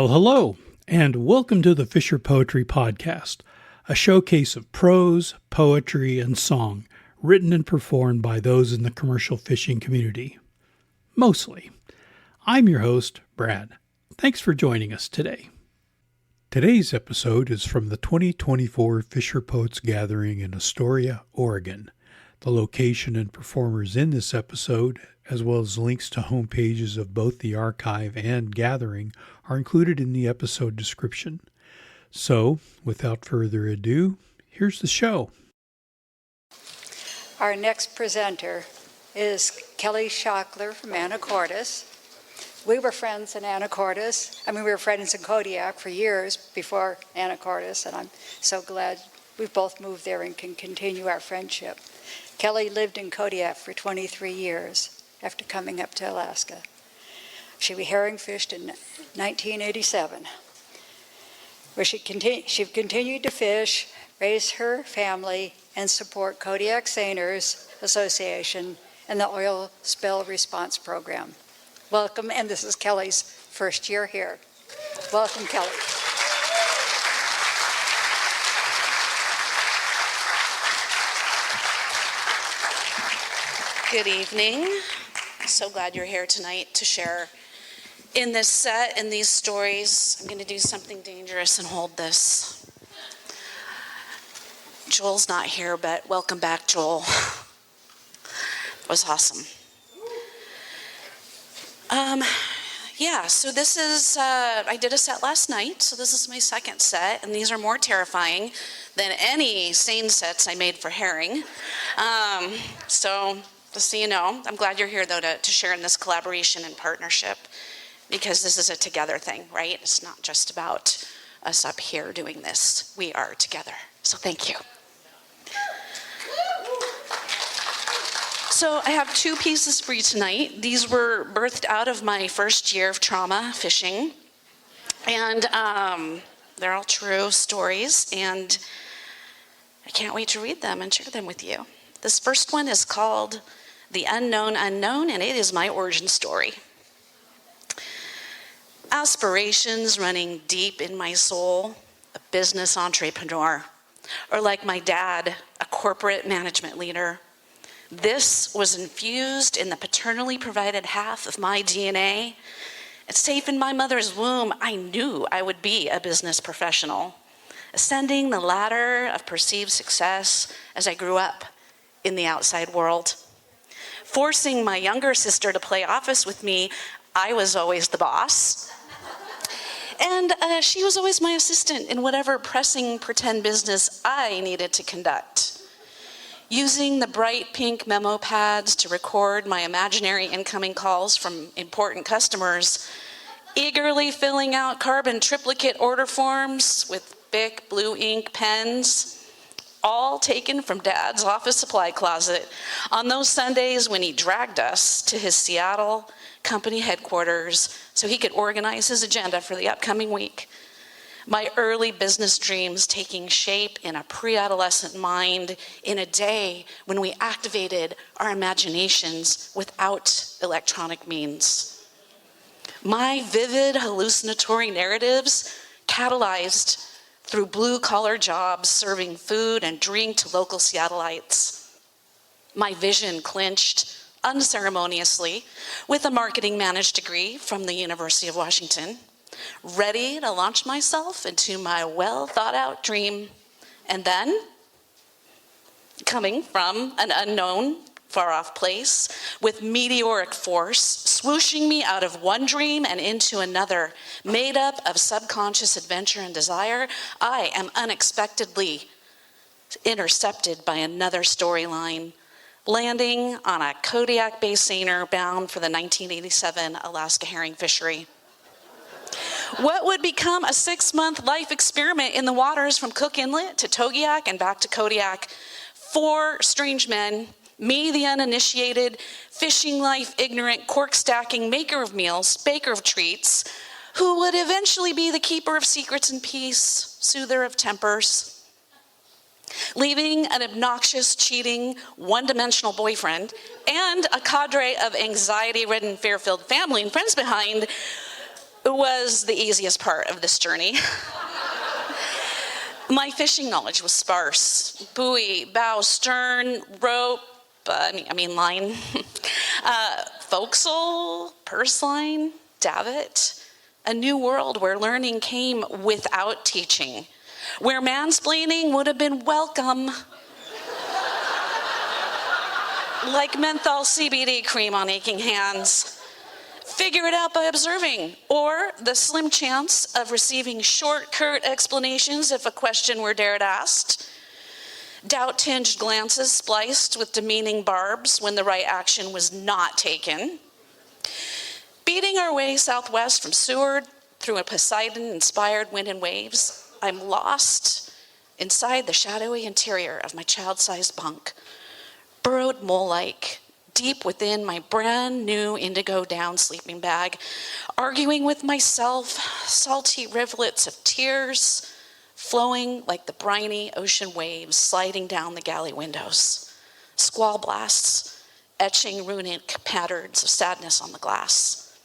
Well, hello, and welcome to the Fisher Poetry Podcast, a showcase of prose, poetry, and song written and performed by those in the commercial fishing community. Mostly. I'm your host, Brad. Thanks for joining us today. Today's episode is from the 2024 FisherPoets Gathering in Astoria, Oregon. The location and performers in this episode, as well as links to home pages of both the archive and gathering, are included in the episode description. So, without further ado, here's the show. Our next presenter is Kelly Schactler from Anacortes. We were friends in Anacortes. We were friends in Kodiak for years before Anacortes, and I'm so glad we've both moved there and can continue our friendship. Kelly lived in Kodiak for 23 years after coming up to Alaska. She herring fished in 1987, where she continued to fish, raise her family, and support Kodiak Seiners Association and the Oil Spill Response Program. Welcome, and this is Kelly's first year here. Welcome, Kelly. Good evening. I'm so glad you're here tonight to share in this set and these stories. I'm going to do something dangerous and hold this. Joel's not here, but welcome back, Joel. It was awesome. So this is, I did a set last night, so this is my second set, and these are more terrifying than any seine sets I made for herring. So just so you know, I'm glad you're here, though, to share in this collaboration and partnership, because this is a together thing, right? It's not just about us up here doing this. We are together. So thank you. So I have two pieces for you tonight. These were birthed out of my first year of trauma fishing. And they're all true stories, and I can't wait to read them and share them with you. This first one is called The Unknown Unknown, and it is my origin story. Aspirations running deep in my soul, a business entrepreneur, or like my dad, a corporate management leader. This was infused in the paternally provided half of my DNA. And safe in my mother's womb, I knew I would be a business professional, ascending the ladder of perceived success as I grew up in the outside world. Forcing my younger sister to play office with me, I was always the boss. And she was always my assistant in whatever pressing pretend business I needed to conduct. Using the bright pink memo pads to record my imaginary incoming calls from important customers, eagerly filling out carbon triplicate order forms with Bic blue ink pens, all taken from Dad's office supply closet on those Sundays when he dragged us to his Seattle company headquarters so he could organize his agenda for the upcoming week. My early business dreams taking shape in a pre-adolescent mind in a day when we activated our imaginations without electronic means. My vivid hallucinatory narratives catalyzed through blue-collar jobs serving food and drink to local Seattleites. My vision clinched unceremoniously with a marketing managed degree from the University of Washington, ready to launch myself into my well-thought-out dream. And then, coming from an unknown, far-off place, with meteoric force, swooshing me out of one dream and into another, made up of subconscious adventure and desire, I am unexpectedly intercepted by another storyline, landing on a Kodiak-based seiner bound for the 1987 Alaska herring fishery. What would become a 6-month life experiment in the waters from Cook Inlet to Togiak and back to Kodiak. 4 strange men, me the uninitiated, fishing life ignorant, cork stacking, maker of meals, baker of treats, who would eventually be the keeper of secrets and peace, soother of tempers. Leaving an obnoxious, cheating, one-dimensional boyfriend and a cadre of anxiety-ridden, fear-filled family and friends behind, was the easiest part of this journey. My fishing knowledge was sparse. Buoy, bow, stern, rope, line, forecastle, purse line, davit. A new world where learning came without teaching, where mansplaining would have been welcome. Like menthol CBD cream on aching hands. Figure it out by observing, or the slim chance of receiving short, curt explanations if a question were dared asked. Doubt-tinged glances spliced with demeaning barbs when the right action was not taken. Beating our way southwest from Seward through a Poseidon-inspired wind and waves, I'm lost inside the shadowy interior of my child-sized bunk, burrowed mole-like, deep within my brand new indigo down sleeping bag, arguing with myself, salty rivulets of tears flowing like the briny ocean waves sliding down the galley windows, squall blasts etching runic patterns of sadness on the glass.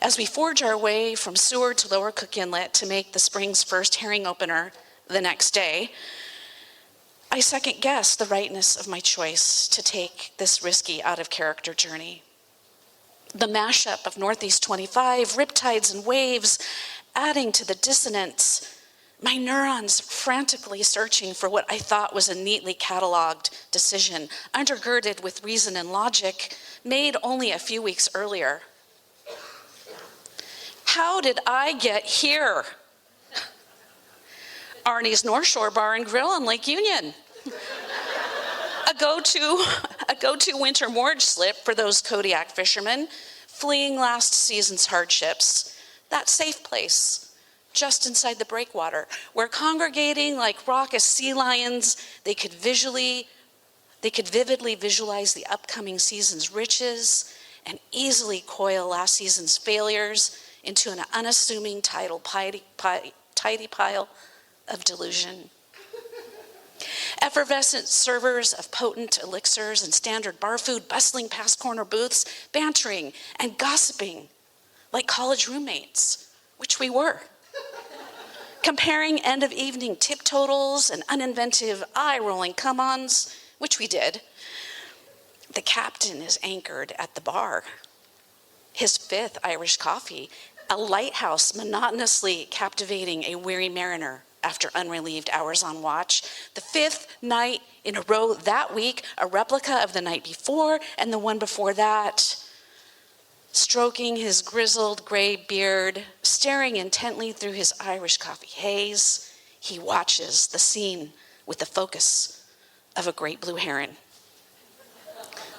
As we forge our way from Seward to Lower Cook Inlet to make the spring's first herring opener the next day, I second-guess the rightness of my choice to take this risky out-of-character journey. The mashup of Northeast 25, riptides and waves, adding to the dissonance, my neurons frantically searching for what I thought was a neatly cataloged decision, undergirded with reason and logic, made only a few weeks earlier. How did I get here? Arnie's North Shore Bar and Grill on Lake Union. A go-to winter moorage slip for those Kodiak fishermen fleeing last season's hardships. That safe place, just inside the breakwater, where congregating like raucous sea lions, they could vividly visualize the upcoming season's riches and easily coil last season's failures into an unassuming tidy pile of delusion. Effervescent servers of potent elixirs and standard bar food bustling past corner booths, bantering and gossiping like college roommates, which we were. Comparing end-of-evening tip totals and uninventive eye-rolling come-ons, which we did. The captain is anchored at the bar. His fifth Irish coffee, a lighthouse monotonously captivating a weary mariner after unrelieved hours on watch. The fifth night in a row that week, a replica of the night before and the one before that. Stroking his grizzled gray beard, staring intently through his Irish coffee haze, he watches the scene with the focus of a great blue heron.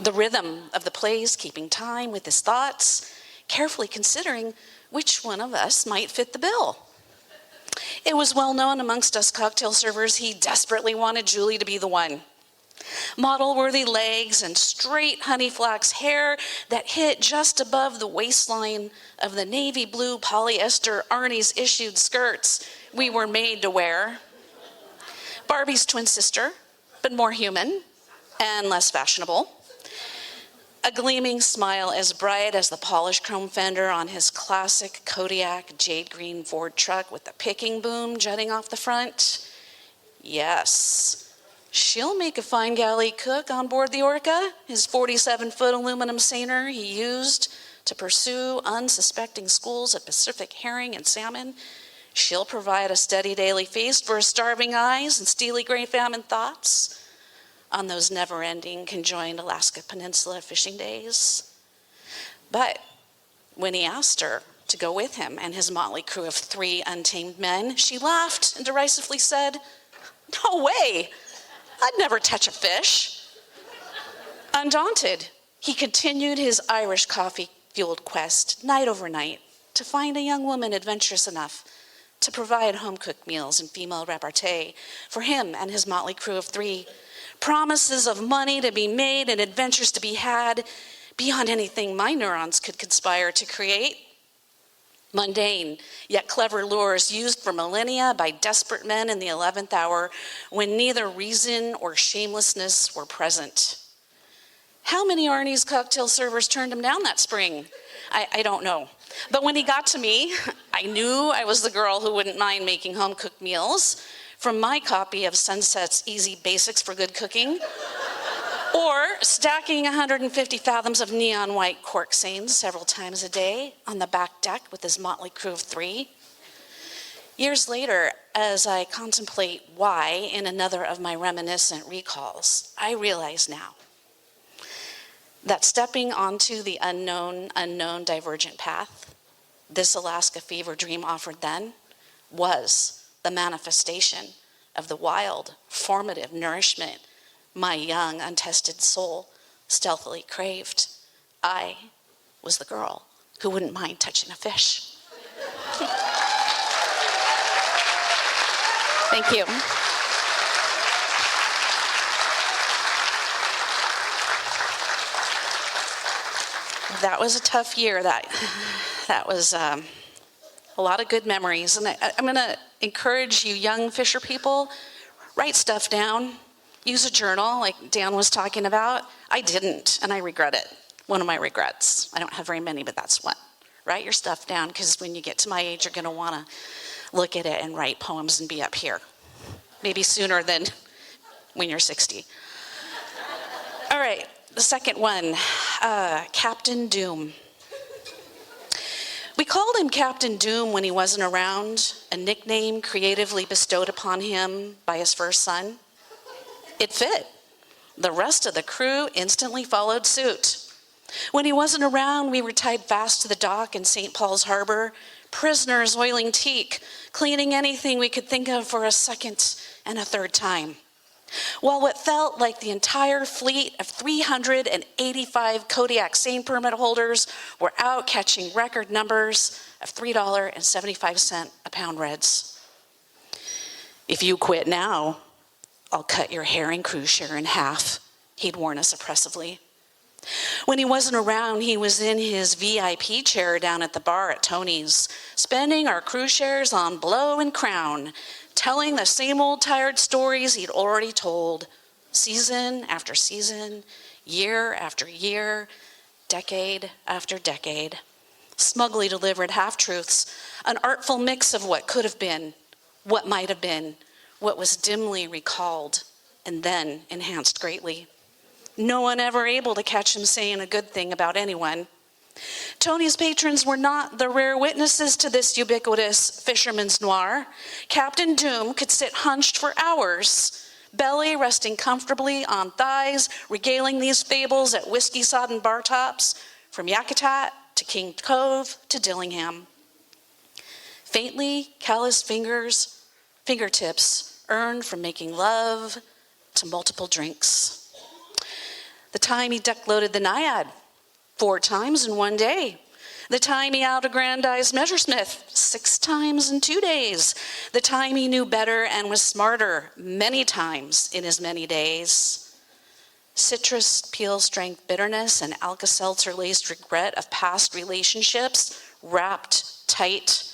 The rhythm of the plays keeping time with his thoughts, carefully considering which one of us might fit the bill. It was well known amongst us cocktail servers he desperately wanted Julie to be the one. Model-worthy legs and straight honey flax hair that hit just above the waistline of the navy blue polyester Arnie's issued skirts we were made to wear. Barbie's twin sister, but more human and less fashionable. A gleaming smile as bright as the polished chrome fender on his classic Kodiak jade green Ford truck with the picking boom jutting off the front. Yes, she'll make a fine galley cook on board the Orca, his 47-foot aluminum seiner he used to pursue unsuspecting schools of Pacific herring and salmon. She'll provide a steady daily feast for his starving eyes and steely gray famine thoughts on those never-ending conjoined Alaska Peninsula fishing days. But when he asked her to go with him and his motley crew of 3 untamed men, she laughed and derisively said, "No way, I'd never touch a fish." Undaunted, he continued his Irish coffee-fueled quest night over night to find a young woman adventurous enough to provide home-cooked meals and female repartee for him and his motley crew of 3. Promises of money to be made and adventures to be had beyond anything my neurons could conspire to create. Mundane, yet clever lures used for millennia by desperate men in the 11th hour when neither reason or shamelessness were present. How many Arnie's cocktail servers turned him down that spring? I don't know. But when he got to me, I knew I was the girl who wouldn't mind making home-cooked meals from my copy of Sunset's Easy Basics for Good Cooking, or stacking 150 fathoms of neon white cork seines several times a day on the back deck with his motley crew of 3. Years later, as I contemplate why in another of my reminiscent recalls, I realize now that stepping onto the unknown divergent path this Alaska fever dream offered then was the manifestation of the wild, formative nourishment my young, untested soul stealthily craved. I was the girl who wouldn't mind touching a fish. Thank you. That was a tough year. That was a lot of good memories. And I'm going to encourage you young fisher people, write stuff down. Use a journal like Dan was talking about. I didn't, and I regret it. One of my regrets. I don't have very many, but that's one. Write your stuff down, because when you get to my age, you're going to want to look at it and write poems and be up here. Maybe sooner than when you're 60. All right, the second one, Captain Doom. We called him Captain Doom when he wasn't around, a nickname creatively bestowed upon him by his first son. It fit. The rest of the crew instantly followed suit. When he wasn't around, we were tied fast to the dock in St. Paul's Harbor, prisoners oiling teak, cleaning anything we could think of for a second and a third time. While what felt like the entire fleet of 385 Kodiak seine permit holders were out catching record numbers of $3.75 a pound reds. If you quit now, I'll cut your herring cruise share in half, he'd warn us oppressively. When he wasn't around, he was in his VIP chair down at the bar at Tony's, spending our cruise shares on blow and crown, telling the same old tired stories he'd already told, season after season, year after year, decade after decade. Smugly delivered half-truths, an artful mix of what could have been, what might have been, what was dimly recalled, and then enhanced greatly. No one ever able to catch him saying a good thing about anyone. Tony's patrons were not the rare witnesses to this ubiquitous fisherman's noir. Captain Doom could sit hunched for hours, belly resting comfortably on thighs, regaling these fables at whiskey-sodden bar tops, from Yakutat to King Cove to Dillingham. Faintly calloused fingertips earned from making love to multiple drinks. The time he duck-loaded the Naiad 4 times in one day. The time he out-aggrandized Messersmith 6 times in 2 days. The time he knew better and was smarter many times in as many days. Citrus peel strength bitterness and Alka-Seltzer-laced regret of past relationships wrapped tight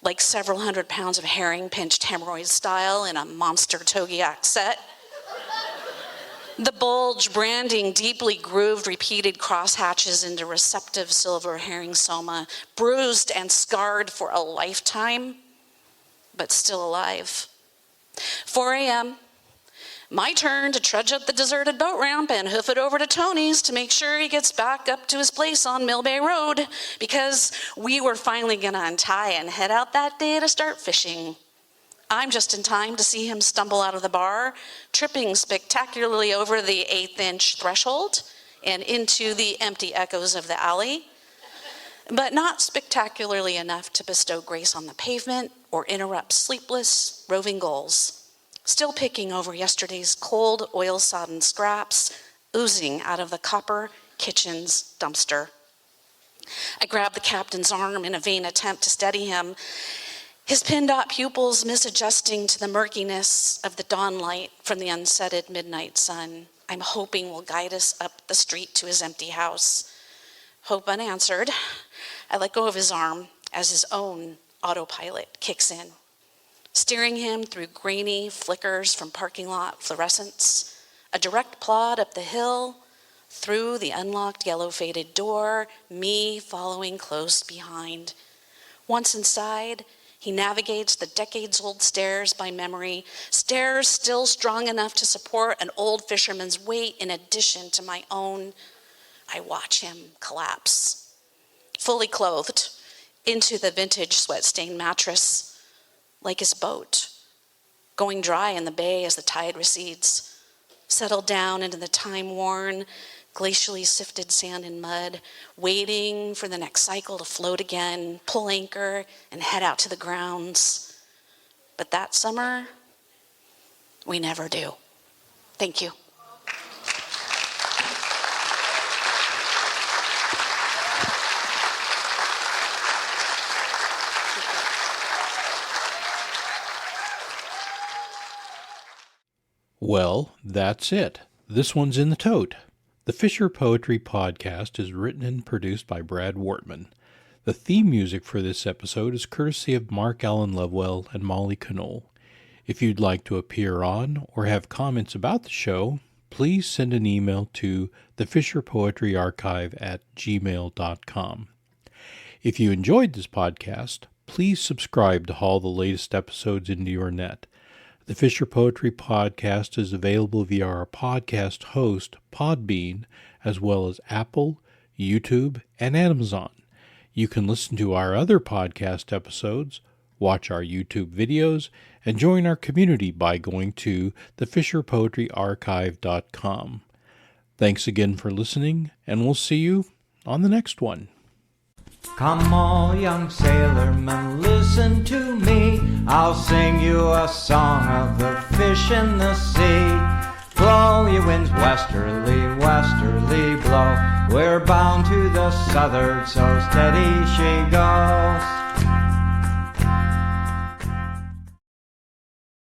like several hundred pounds of herring pinched hemorrhoid style in a monster Togiak set. The bulge branding deeply grooved repeated crosshatches into receptive silver herring soma, bruised and scarred for a lifetime, but still alive. 4 a.m., my turn to trudge up the deserted boat ramp and hoof it over to Tony's to make sure he gets back up to his place on Mill Bay Road, because we were finally gonna untie and head out that day to start fishing. I'm just in time to see him stumble out of the bar, tripping spectacularly over the 1/8-inch threshold and into the empty echoes of the alley, but not spectacularly enough to bestow grace on the pavement or interrupt sleepless, roving gulls, still picking over yesterday's cold, oil-sodden scraps oozing out of the copper kitchen's dumpster. I grabbed the captain's arm in a vain attempt to steady him, his pin-dot pupils misadjusting to the murkiness of the dawn light from the unsetted midnight sun I'm hoping will guide us up the street to his empty house. Hope unanswered, I let go of his arm as his own autopilot kicks in, steering him through grainy flickers from parking lot fluorescents, a direct plod up the hill, Through the unlocked yellow faded door, me following close behind. Once inside, he navigates the decades-old stairs by memory, stairs still strong enough to support an old fisherman's weight in addition to my own. I watch him collapse, fully clothed, into the vintage sweat-stained mattress, like his boat, going dry in the bay as the tide recedes, settled down into the time-worn, glacially sifted sand and mud, waiting for the next cycle to float again, pull anchor, and head out to the grounds. But that summer, we never do. Thank you. Well, that's it. This one's in the tote. The Fisher Poetry Podcast is written and produced by Brad Wortman. The theme music for this episode is courtesy of Mark Allen Lovewell and Molly Knoll. If you'd like to appear on or have comments about the show, please send an email to thefisherpoetryarchive@gmail.com. If you enjoyed this podcast, please subscribe to haul the latest episodes into your net. The Fisher Poetry Podcast is available via our podcast host, Podbean, as well as Apple, YouTube, and Amazon. You can listen to our other podcast episodes, watch our YouTube videos, and join our community by going to thefisherpoetryarchive.com. Thanks again for listening, and we'll see you on the next one. Come all young sailormen, listen to me. I'll sing you a song of the fish in the sea. Blow, ye winds, westerly, westerly blow. We're bound to the southward, so steady she goes.